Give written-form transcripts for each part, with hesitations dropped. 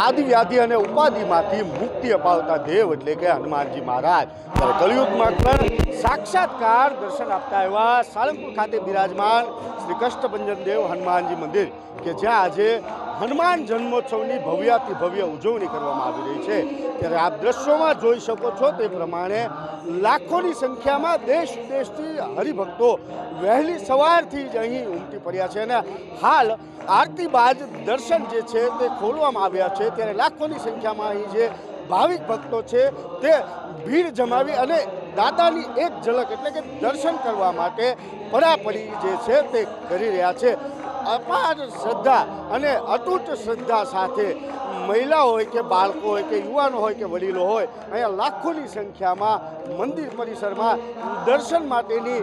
આદિ વ્યાધિ અને ઉપાધિમાંથી મુક્તિ અપાવતા દેવ એટલે કે હનુમાનજી મહારાજ ત્યારે કલિયુગમાં પણ સાક્ષાત્કાર દર્શન આપતા એવા સાળંગપુર ખાતે બિરાજમાન શ્રી કષ્ટભંજન દેવ હનુમાનજી મંદિર કે જ્યાં આજે હનુમાન જન્મોત્સવની ભવ્યાતિ ભવ્ય ઉજવણી કરવામાં આવી રહી છે ત્યારે આપ દ્રશ્યોમાં જોઈ શકો છો તે પ્રમાણે લાખોની સંખ્યામાં દેશ વિદેશથી હરિભક્તો વહેલી સવારથી જ અહીં ઉમટી પડ્યા છે અને હાલ આરતી બાદ દર્શન જે છે તે ખોલવામાં આવ્યા છે ત્યારે લાખોની સંખ્યામાં અહીં જે ભાવિક ભક્તો છે તે ભીડ જમાવી અને દાદાની એક ઝલક એટલે કે દર્શન કરવા માટે પરાપરી જે છે તે કરી રહ્યા છે। અપાર શ્રદ્ધા અને અતૂટ શ્રદ્ધા સાથે મહિલા હોય કે બાળકો હોય કે યુવાનો હોય કે વડીલો હોય અહીંયા લાખોની સંખ્યામાં મંદિર પરિસરમાં દર્શન માટેની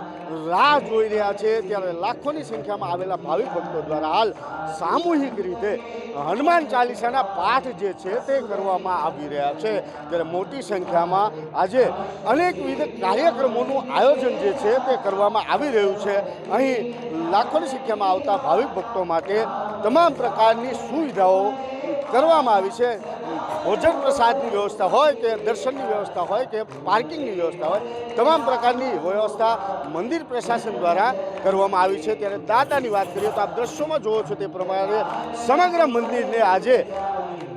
રાહ જોઈ રહ્યા છે ત્યારે લાખોની સંખ્યામાં આવેલા ભાવિક ભક્તો દ્વારા હાલ સામૂહિક રીતે હનુમાન ચાલીસાના પાઠ જે છે તે કરવામાં આવી રહ્યા છે ત્યારે મોટી સંખ્યામાં આજે અનેકવિધ કાર્યક્રમોનું આયોજન જે છે તે કરવામાં આવી રહ્યું છે। અહીં લાખોની સંખ્યામાં આવતા ભાવિક ભક્તો માટે તમામ પ્રકારની સુવિધાઓ કરવામાં આવી છે। ભોજન પ્રસાદની વ્યવસ્થા હોય કે દર્શનની વ્યવસ્થા હોય કે પાર્કિંગની વ્યવસ્થા હોય તમામ પ્રકારની વ્યવસ્થા મંદિર પ્રશાસન દ્વારા કરવામાં આવી છે ત્યારે દાદાની વાત કરીએ તો આપ દ્રશ્યોમાં જોવો છો તે પ્રમાણે સમગ્ર મંદિરને આજે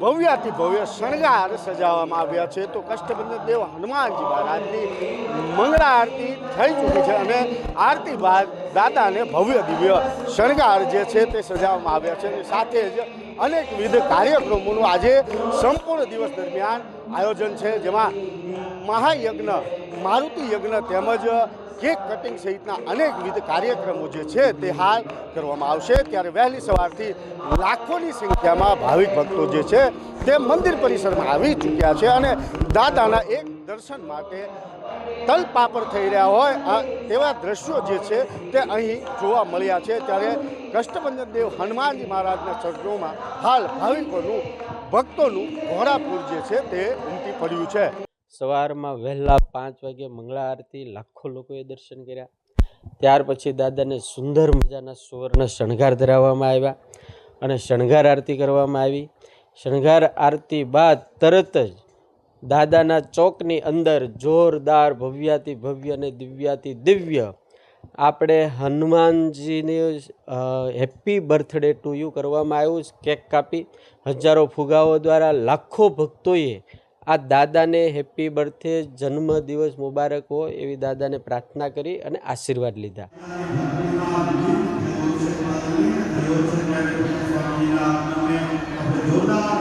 ભવ્યાતિ ભવ્ય શણગાર સજાવવામાં આવ્યા છે તો કષ્ટભંજન દેવ હનુમાનજી મહારાજની મંગળા આરતી થઈ ચૂકી છે અને આરતી બાદ દાદાને ભવ્ય દિવ્ય શણગાર જે છે તે સજાવવામાં આવ્યા છે અને સાથે જ અનેકવિધ કાર્યક્રમોનું આજે સંપૂર્ણ દિવસ દરમિયાન આયોજન છે જેમાં મહાયજ્ઞ મારુતિ યજ્ઞ તેમજ કેક કટિંગ સહિતના અનેકવિધ કાર્યક્રમો જે છે તે હાલ કરવામાં આવશે ત્યારે વહેલી સવારથી લાખોની સંખ્યામાં ભાવિક ભક્તો જે છે તે મંદિર પરિસરમાં આવી ચૂક્યા છે અને દાદાના એક દર્શન માટે તલપાપડ થઈ રહ્યા હોય તેવા દ્રશ્યો જે છે તે અહીં જોવા મળ્યા છે ત્યારે કષ્ટભંજન દેવ હનુમાનજી મહારાજના ચરણોમાં હાલ ભાવિકોનું ભક્તોનું ઘોડાપુર જે છે તે ઉમટી પડ્યું છે। સવારમાં વહેલા 5 વાગે મંગળા આરતી લાખો લોકોએ દર્શન કર્યા ત્યાર પછી દાદાને સુંદર મજાના સુવર્ણ શણગાર ધરાવવામાં આવ્યા અને શણગાર આરતી કરવામાં આવી। શણગાર આરતી બાદ તરત જ દાદાના ચોકની અંદર જોરદાર ભવ્યાતિ ભવ્ય અને દિવ્યાતિ દિવ્ય આપણે હનુમાનજીને હેપી બર્થડે ટુ યુ કરવામાં આવ્યું। કેક કાપી હજારો ફુગાઓ દ્વારા લાખો ભક્તોએ આ દાદાને હેપી બર્થડે જન્મદિવસ મુબારક હો એવી દાદાને પ્રાર્થના કરી અને આશીર્વાદ લીધા। જોરદાર